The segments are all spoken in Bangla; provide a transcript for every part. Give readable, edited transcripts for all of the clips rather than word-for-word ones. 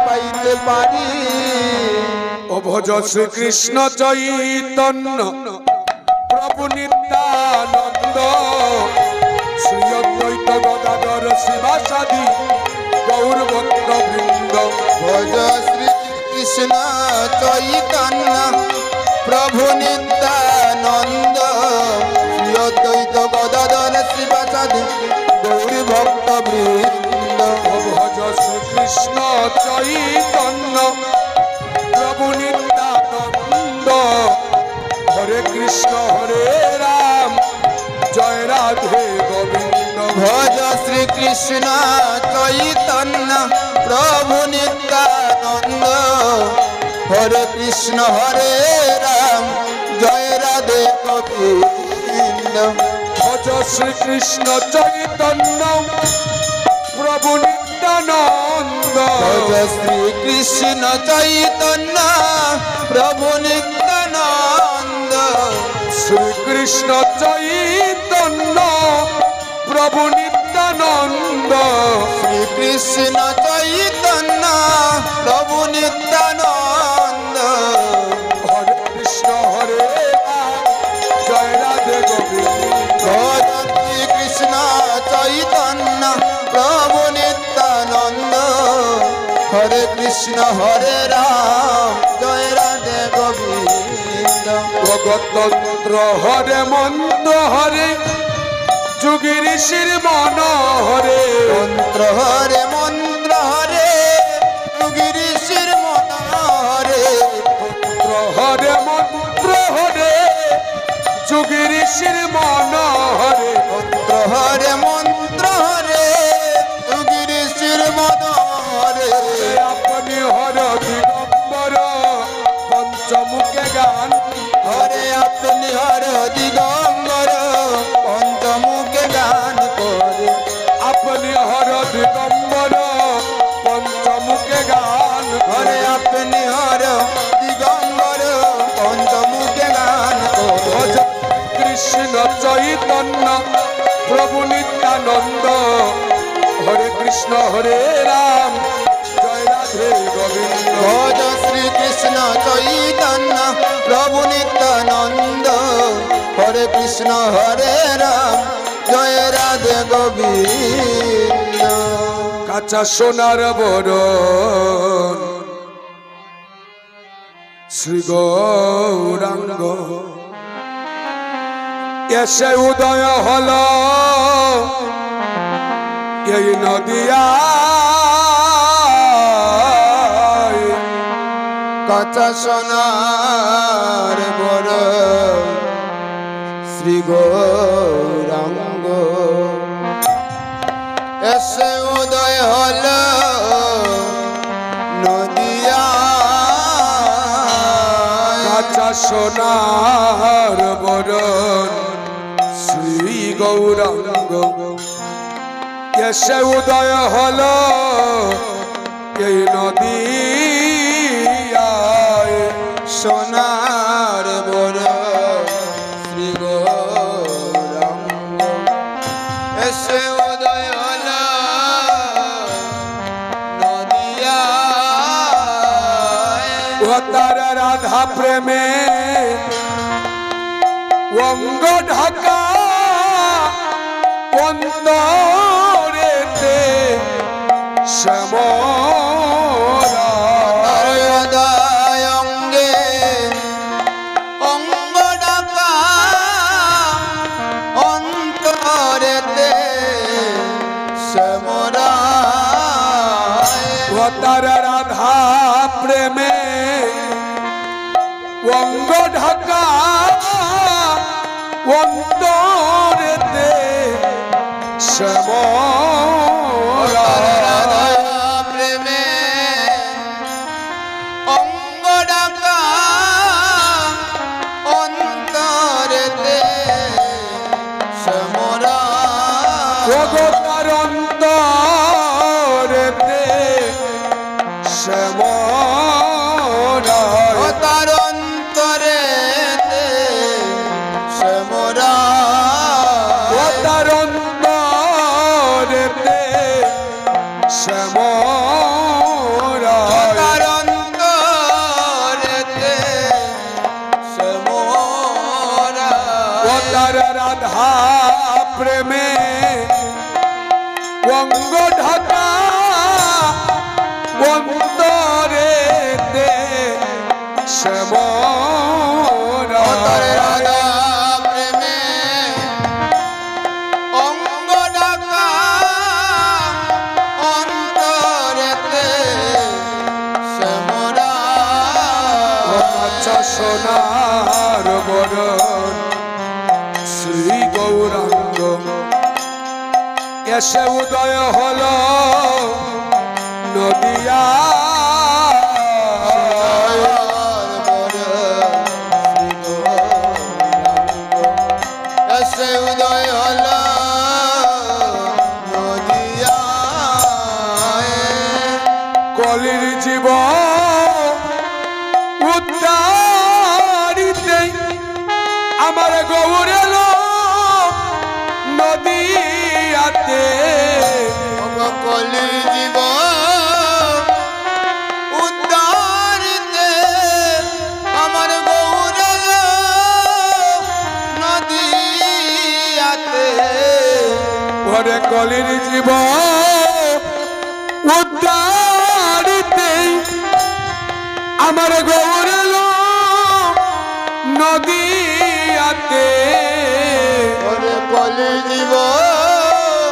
পাইতে পারি। ও ভজ শ্রীকৃষ্ণ চৈতন্য প্রভু নিত্যানন্দ শ্রী অদ্বৈত গদাধর শিবাসাদি গৌর ভক্ত বৃন্দ। ভজ শ্রী কৃষ্ণ চৈতন্য প্রভু নিত্যানন্দ শ্রী অদ্বৈত গদাধর শিবাসাদি গৌর ভক্ত বৃন্দ। ভজ শ্রীকৃষ্ণ চৈতন্য প্রভু নিত্যানন্দ হরে কৃষ্ণ হরে রাম জয় রাধে গোবিন্দ। ভজ শ্রী কৃষ্ণ চৈতন্য প্রভু নিত্যানন্দ হরে কৃষ্ণ হরে রাম জয় রাধে গোবিন্দ। ভজ শ্রীকৃষ্ণ চৈতন্য প্রভু নিত্যানন্দ। ভজ শ্রী কৃষ্ণ চৈতন্য প্রভু নিত্যানন্দ শ্রীকৃষ্ণ চৈতন্য প্রভু নিত্যানন্দ। শ্রী কৃষ্ণ চৈতন্য প্রভু নিত্যানন্দ হরে কৃষ্ণ হরে রাম জয় রাধে গোবিন্দ। শ্রী কৃষ্ণ চৈতন্য প্রভু নিত্যানন্দ হরে কৃষ্ণ হরে রাম জয় রাধে গোবিন্দ। ভগতন্ত্র হরে মন্ত্র হরে যুগী ঋষির মন হরে। মন্ত্র হরে মন্ত্র হরে যোগী ঋষির মন হরে। মন্ত্র হরে মন্ত্র হরে যুগী ঋষির মন হরে। মন্ত্র হরে মন্ত্র হরে যোগী ঋষির মন হরে। আপনি হর দিগম্বর পঞ্চমুখে গান হরে আপনি হর দিগম্বর পঞ্চমুখে গান করে। আপনি হর দিগম্বর পঞ্চমুখে গান হরে আপনি হর দিগম্বর পঞ্চমুখে গান করে। ভজ কৃষ্ণ চৈতন্য প্রভু নিত্যানন্দ হরে কৃষ্ণ হরে রাম জয় রাধে গোবিন্দ। ভজ শ্রী কৃষ্ণ চৈতন্য প্রভু নিত্যানন্দ হরে কৃষ্ণ হরে রাম জয় রাধে গোবিন্দ। কাঁচা সোনার বরণ শ্রী গৌরাঙ্গ এসে উদয় হল এই নদিয়া। কাঁচা সোনার বড় শ্রী গৌরাঙ্গ এসে উদয় হল নদিয়া। কাঁচা সোনার বরণ শ্রী গৌরাঙ্গ এসে উদয় হল এই নদিয়ায়। সোনার বড় শ্রী গৌরাঙ্গ এসে উদয় হল নদিয়া। ও তার রাধা প্রেমে অঙ্গ ঢাকা অন্তরেতে শ্যামলা। অঙ্গে অঙ্গ ডাকা অন্তরেতে শ্যামরা। ও তার রাধা প্রেমে অঙ্গ ঢাকা অন্তরেতে শ্যামলা। প্রেমে অঙ্গ ডাকা অন্তরেতে শ্যামরা। তার অন্তরেতে শ্যামলা। তার অন্তরেতে শ্যামরা। তার অন্তরেতে শ্যামলা। তার রাধা প্রেমে অঙ্গ ঢাকা অন্তরে দে শ্যামরা অন্তরে রাধা প্রেমে অঙ্গ ঢাকা অন্তরেতে শ্যামরা আচ্ছা সোনার বরণ শ্রী গৌরাঙ্গ এসে উদয় হলো নদিয়া এসে উদয় হল নদিয়ায় কলির জীবন উদ্ধারিতে আমার গৌর এলো নদিয়াতে কলির জীবন উদ্ধারিতে আমার গৌর নদিয়াতে ওরে কলির জীবন উদ্ধারিতে আমার গৌর এলো নদিয়াতে ওরে কলির জীবন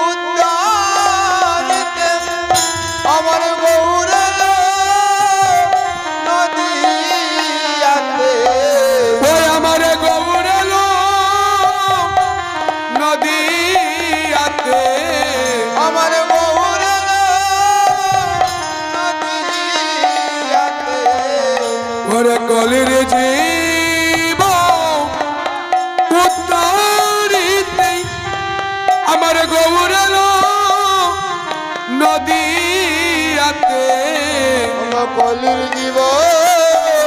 উদ্ধারিতে আমার গৌর নদিয়াতে ওই আমার গৌর এলো নদিয়াতে আমার গৌর নদিয়াতে ওরে কলির জীব উত্তরিতে আমার গৌর এলো নদিয়াতে কলির জীবন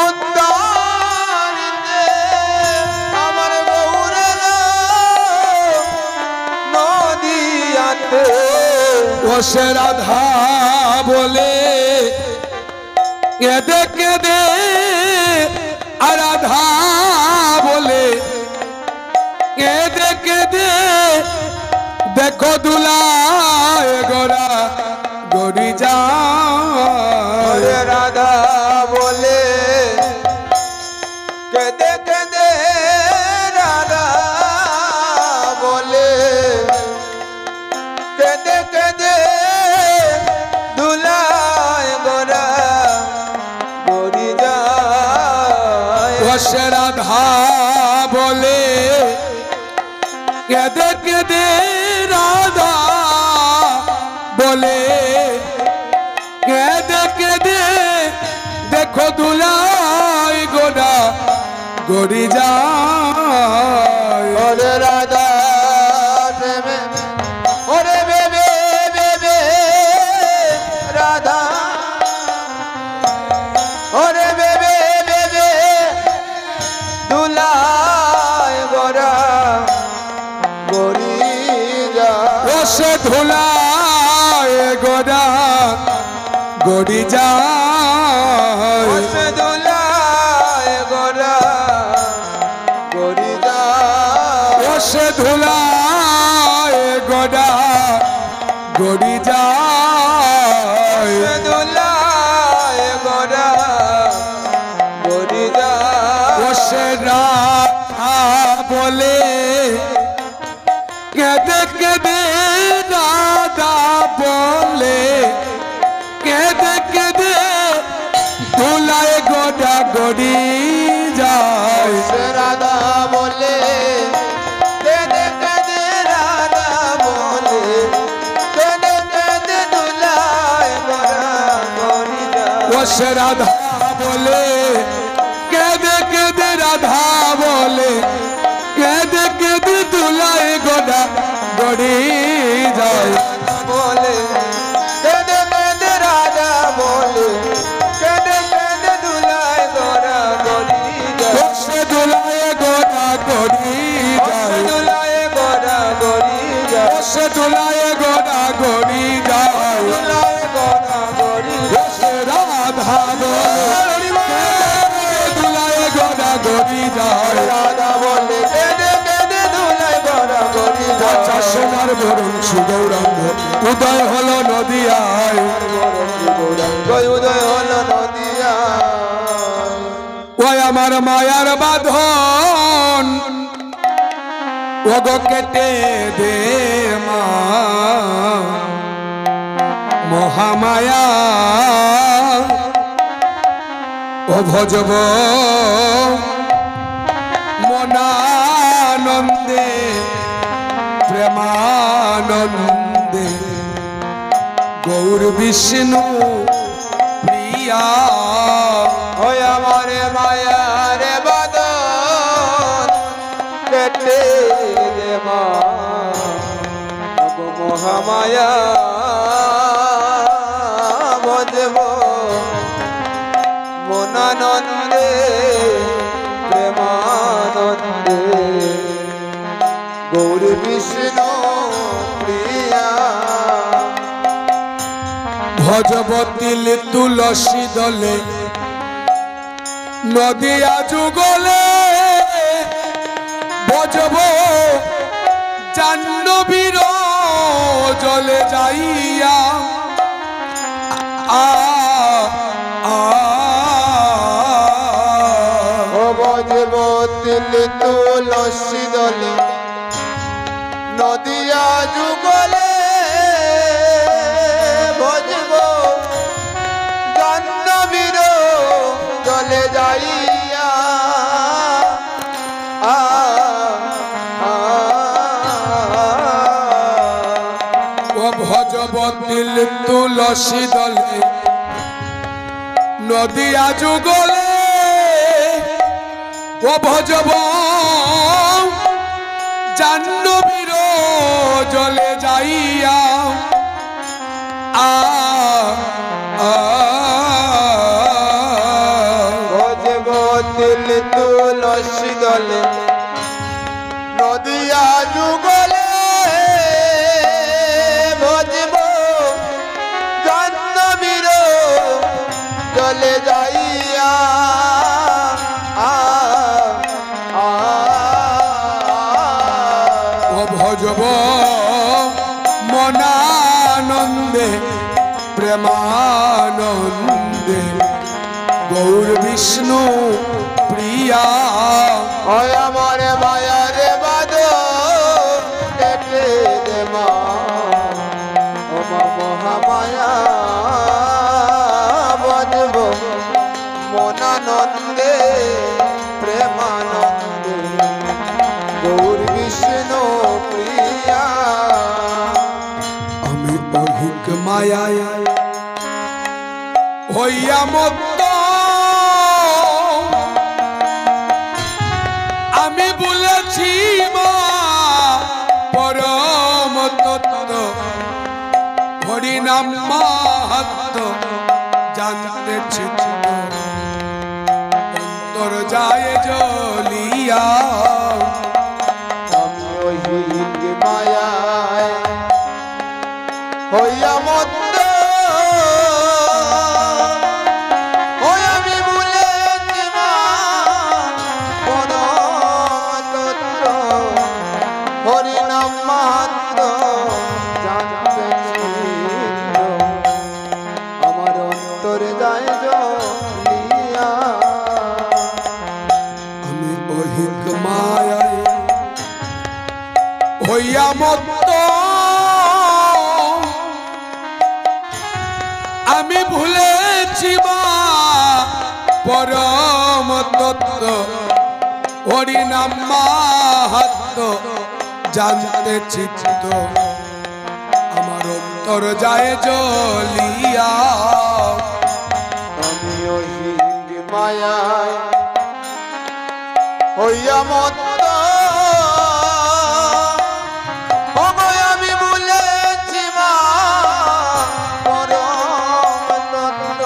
উদ্ধারিতে আমার গৌর নদিয়াতে ও সে রাধা বলে কেঁদে কেঁদে আর রাধা বলে কেঁদে কেঁদে দেখো দুলায় গোরা গড়ি যায় রাধা বলে কেঁদে কেঁদে রাধা বলে কেঁদে কেঁদে দুলায় গোরা গড়ি যায় সে রাধা বলে কেঁদে কেঁদে রাধা বলে কেঁদে কেঁদে দেখো দুলাই গোরা গড়ি যায় ওরে রাধা প্রেমে ওরে বেবে বেবে রাধা ওরে বেবে বেবে দুলায় গোরা গড়ি যা সে ধুলায় গোরা গড়ি যায় সে দুলায় গোরা গড়ি যা সে ধুলায় গোরা গড়ি যায় সে দুলায় গোরা গড়ি যা সে রাধা বলে কেঁদে কেঁদে রাধা বলে কেঁদে কেঁদে ধুলায় গোটা গড়ি যায় সে রাধা বলে কেঁদে কেঁদে রাধা বলে কেঁদে কেঁদে দুলায় গোরা গড়ি যা সে রাধা বলে কেঁদে কেঁদে রাধা বলে কেঁদে কেঁদে ধুলায় গোটা গড়ি যায় বলে কেঁদে কেঁদে রাধা বলে কেঁদে কেঁদে দুলায় গোরা গড়ি যা সে ধুলায় গোটা গড়ি যায় দুলায় গোরা গড়ি যা সে ধুলায় গোটা গড়ি যায় দুলায় গোরা গড়ি সে রাধা বলে ধুলায় গোটা গড়ি যায় রাধা বলে কেঁদে কেঁদে ধুলাই গড়াগড়ি যায় আচ্ছা সোনার বরঞ্চ গৌরাঙ্গ উদয় হলো নদিয়ায় উদয় হলো নদিয়া ওই আমার মায়ার বাঁধন ওগো কেটে দে মা মহামায়া ও ভজব মনানন্দে প্রেমানন্দে গৌর বিষ্ণু প্রিয়া ওই আমার মায়ার বাদন কেটে দে মা মহামায়া ভজব মনানন্দে প্রেমানন্দে গৌর বিষ্ণু প্রিয়া ভজবতিল তুলসী দলে নদিয়া যুগলে ভজব জাহ্নবীর জলে যাইয়া আ আ ও ভজব তিল তুলসী দলে নদিয়া যুগলে ভজব জাহ্নবীর জলে যাইয়া ও ভজবতিল তুলসী দলে নদিয়া যুগলে ও ভজব জাহ্নবীর জলে যাইয়া আ আ ভজব তিল তুলসী দলে নদিয়া যুগলে ভজব জাহ্নবীর জলে যাইয়া ও ভজব মনানন্দে প্রেমানন্দে গৌর বিষ্ণু প্রিয়া ওই আমার মায়ার বাদ কেটে দে মা ও মা মহামায়া ভজব মনানন্দে প্রেমানন্দে গৌর বিষ্ণু প্রিয়া আমি অহিক মায়ায় হইয়া মত্ত আমি বলেছি মা পরম তত্ত্ব হরিনাম মাহাত্ম জানতে চিত্ত অন্তর যায় জ্বলিয়া আমি ওই মায়ায় হইয়া মত্ত ওই আমি ভুলেছি মা পরম তত্ত্ব হরিনাম মাহাত্ম জানতে চিত্ত আমার অন্তরে যায় জ্বলিয়া আমি অহিক মায়ায় হইয়া মত্ত আমি ভুলেছি মা পরম তত্ত্ব হরিনাম মাহাত্ম জানতে চিত্ত আমার অন্তর যায় জ্বলিয়া আমি ওই মায়ায় হইয়া মত্ত আমি ভুলেছি মা পরম তত্ত্ব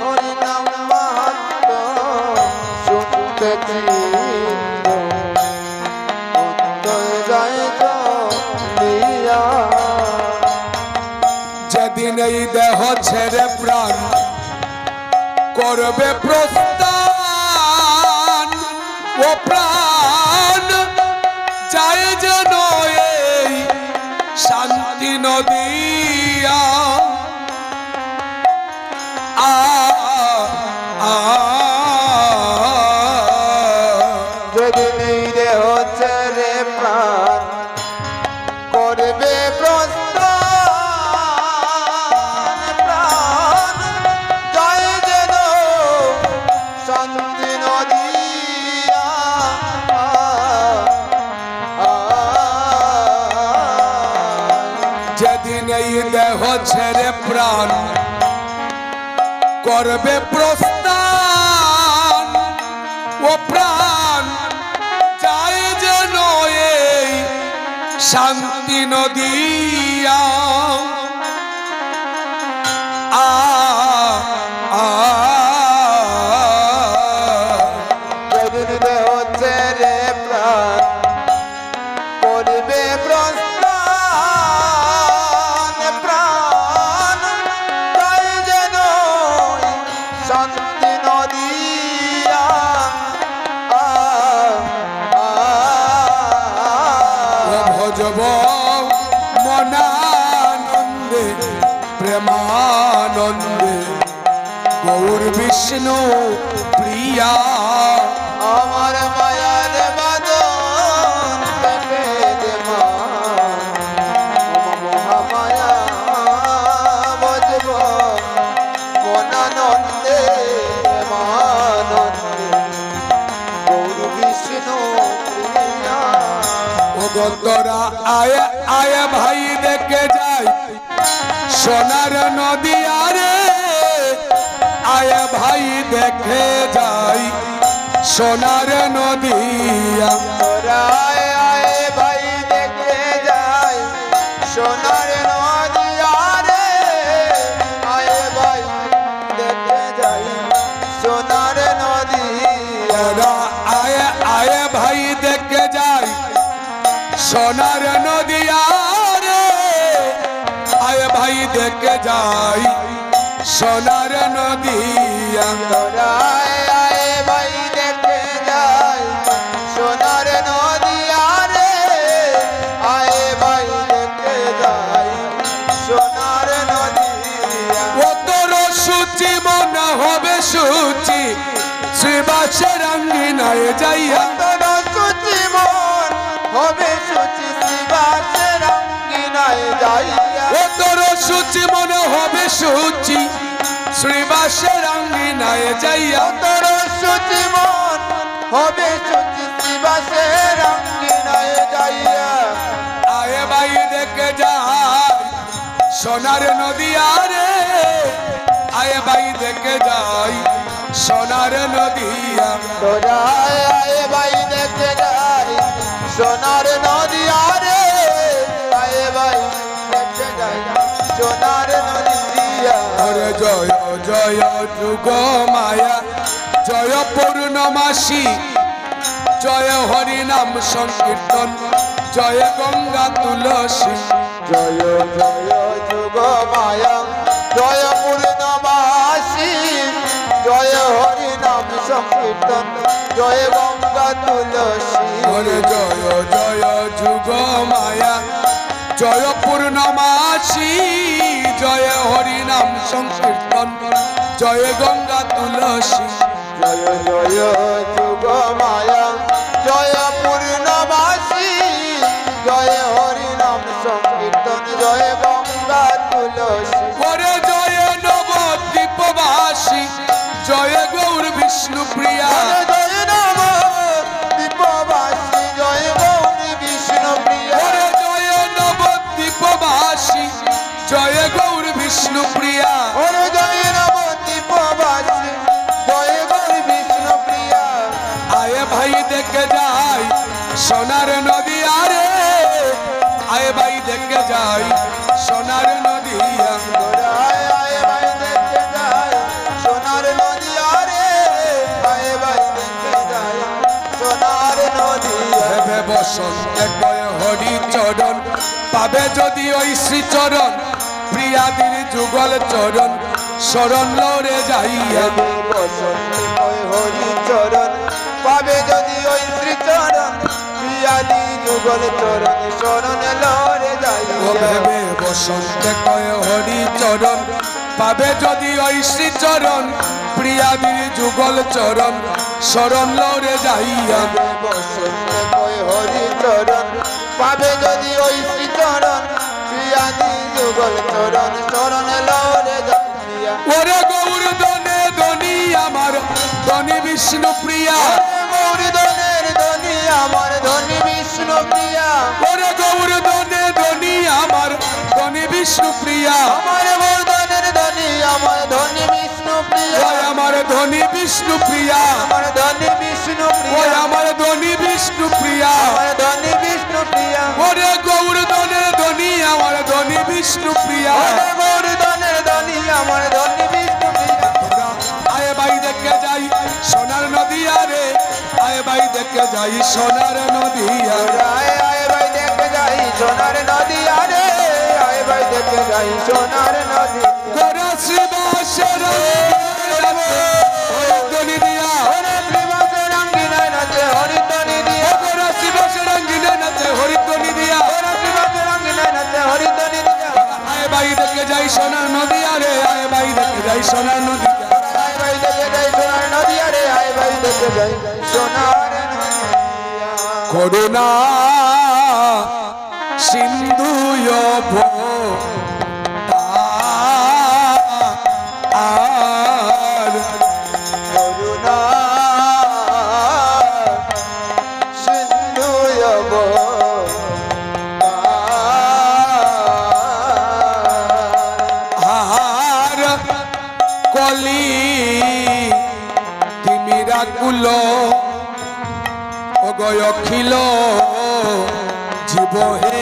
হরিনাম মাহাত্ম শুনতে চিত্ত অন্তরে যায় জ্বলিয়া যেদিন এই দেহ ছেড়ে প্রাণ করবে প্রস্থান ও প্রাণ যায় যেন এই শান্তি নদিয়া যদি নেই দেহ ছেড়ে প্রাণ করবে প্রস্থান প্রাণ যায় যেন শান্তি নদিয়া যেদিন এই দেহ ছেড়ে প্রাণ করবে প্রস্থান ও প্রাণ যায় যেন এই শান্তি নদিয়া যেদিন দেহ ছেড়ে প্রাণ করবে প্রস্থান প্রাণ তাই যেন শান্তি নদিয়া ভজব মনানন্দে প্রেমানন্দে গৌর বিষ্ণু প্রিয়া আমার মায়ার বাদন পেটে দে মা মহামায়া বজব মনানন্দে প্রেমানন্দে গৌর বিষ্ণু প্রিয়া ও গন্তরা আয় আয় ভাই দেখে যাই সোনার নদী আরে আয় ভাই দেখে যাই সোনার নদিয়া রায় আয় ভাই দেখে যাই সোনার নদিয়া রে আয় ভাই দেখে যাই সোনার নদিয়া আয় আয় ভাই দেখে যাই সোনার নদিয়া রে আয় ভাই দেখে যাই সোনার নদিয়া রায় আয় ভাই দেখে যাই সোনার নদিয়া রে আয় ভাই দেখে যাই সোনার নদিয়া ও তোর সূচি মনে হবে সূচি শ্রীবাসের আঙ্গিনায় যাইয়া তোর সুচি মন হবে সুচি শিবাসের আঙ্গিনায় যাইয়া ও তোর সূচি মনে হবে সূচি শ্রীবাসের আঙ্গিনায় যাইয়া তোর সুচি মন হবে সুচি শিবাসের আঙ্গিনায় যাইয়া আয় ভাই দেখে যাই সোনার নদিয়া রে আয় ভাই দেখে যাই সোনার নদিয়া তোরায় আয় ভাই দেখে যাই সোনার নদিয়া রে আয় ভাই দেখে যাই সোনার নদিয়া হরে জয় জয় যুগ মায়া জয় পূর্ণমাসী জয় হরি নাম সংকীর্তন জয় গঙ্গা তুলসী জয় জয় যুগ মায়া জয় পূর্ণবাসী জয় হরি নাম সংকীর্তন জয় গঙ্গা তুলসী হরে জয় জয় যুগ মায়া জয় পূর্ণমাসী জয় হরি নাম সংকীর্তন জয় গঙ্গা তুলসী জয় জয় যুগ মায়া জয় পূর্ণবাসী জয় হরি নাম সংকীর্তন জয় গঙ্গা তুলসী হরে জয় নবদ্বীপবাসী জয় গৌর বিষ্ণু প্রিয়া জয় নম দীপবাসী জয় গৌরী বিষ্ণু প্রিয়া হরে জয় নবদ্বীপবাসী জয় গৌর বিষ্ণু প্রিয়া হরে জয় নম দীপবাসী জয় গৌরী বিষ্ণু প্রিয়া আয় ভাই দেখে যাই সোনার নদী আরে আয় ভাই দেখে যাই সোনার নদিয়া তোরায় আয় ভাই দেখে যাই সোনার নদিয়া রে আয় ভাই দেখে যাই সোনার নদিয়া ভেবে বসন্তে কয় হরি চরণ পাবে যদি ওই শ্রীচরণ প্রিয়াদির যুগল চরণ শরণ লরে যাইয়া বসন্তে কয় হরি চরণ পাবে যদি ওই শ্রীচরণ প্রিয়াদি যুগল চরণ শরণ লরে ও যাইয়া ভেবে বসন্তে কয় হরি চরণ পাবে যদি ওই শ্রীচরণ প্রিয়াদির যুগল চরণ শরণ লরে যাইয়া বসন্তে কয় হরি চরণ পাবে যদি ওই শ্রীচরণ প্রিয়াদি যুগল চরণ শরণ লরে যাইয়া ওরে গৌর দনে ধনী আমার ধনী বিষ্ণু প্রিয়া গৌর ধনের ধনী আমার ধনী বিষ্ণু প্রিয়া ওরে গৌর দনে ধনী আমার ধনী বিষ্ণু প্রিয়া আমার গৌর ধনের ধনী আমার ধনী বিষ্ণু প্রিয়া ওই আমার ধনী বিষ্ণু প্রিয়া আমার ধনী বিষ্ণু ওই প্রিয়া আমার ধনী বিষ্ণু প্রিয়া আমার ধনী বিষ্ণু প্রিয়া ওরে গৌর দনে ধনী আমার ধনী বিষ্ণু প্রিয়া আমার গৌর ধনের ধনী আমার ধনী বিষ্ণু প্রিয়া আয় ভাই দেখে যাই সোনার নদী আরে আয় ভাই দেখে যাই সোনার নদী আরে আয় আয় ভাই দেখে যাই সোনার নদী আরে আয় ভাই দেখে যাই সোনার নদী গোরা শ্রীবাসের হরিধ্বনি দিয়া ওরে শ্রীবাসে রঙ্গিনায় নাচে হরিধ্বনি দিয়া গোরা শ্রীবাসের রঙ্গিনে নাচে হরিধ্বনি দিয়া ওরে শ্রীবাসে রঙ্গিনায় নাচে হরিধ্বনি দিয়া আয় ভাই দেখে যাই সোনার নদী আরে আয় ভাই দেখে যাই সোনার নদী আয় ভাই দেখে যাই সোনার নদী আরে আয় ভাই দেখে যাই সোনার নদী করুণা সিন্ধু আর করুণা সিন্ধু আর কলি তিমিরা কুল অগয় খিল জীব হে